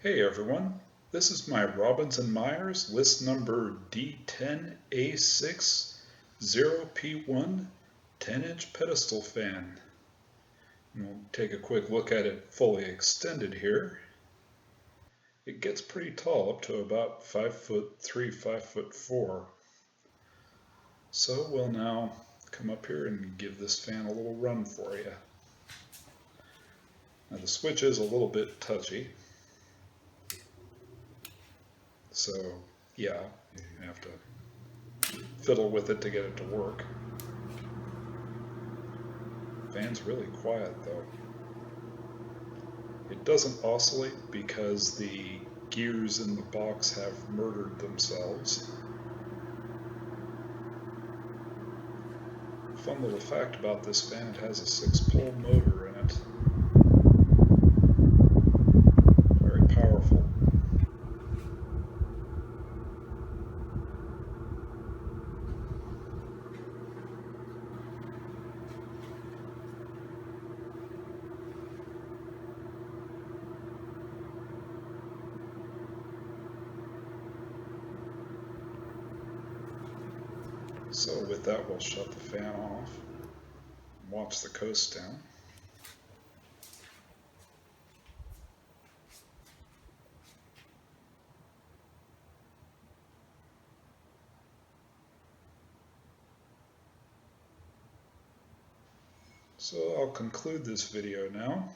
Hey everyone, this is my Robbins and Myers list number D10A60P1 10-inch pedestal fan. And we'll take a quick look at it fully extended here. It gets pretty tall, up to about 5'3", 5'4". So we'll now come up here and give this fan a little run for you. Now the switch is a little bit touchy. So yeah, you have to fiddle with it to get it to work. Fan's really quiet though. It doesn't oscillate because the gears in the box have murdered themselves. Fun little fact about this fan, it has a 6-pole motor in it. Very powerful. So with that, we'll shut the fan off and watch the coast down. So I'll conclude this video now.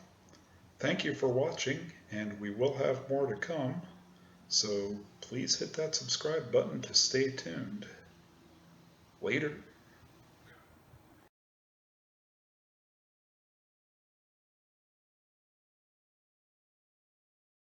Thank you for watching, and we will have more to come. So please hit that subscribe button to stay tuned. Later.